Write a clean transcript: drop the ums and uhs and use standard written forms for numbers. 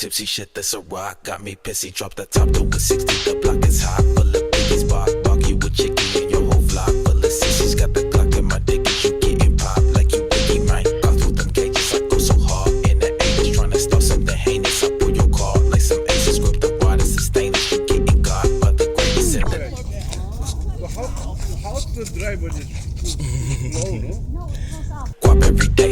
Tipsy shit, that's a rock. Got me pissy. Drop the top to a 60. The block is hot. Full of biggies. Bark you with chicky and your whole flock. Full of sissies. Got the Glock in my dickies. You getting popped like you Biggie, man. Got through them cages. I go so hard in the ages. Tryna start something heinous. I pull your car like some aces. Grip the water, sustain it. You getting got by the greatest in the. So how's the driver just slow, no? Guap every day.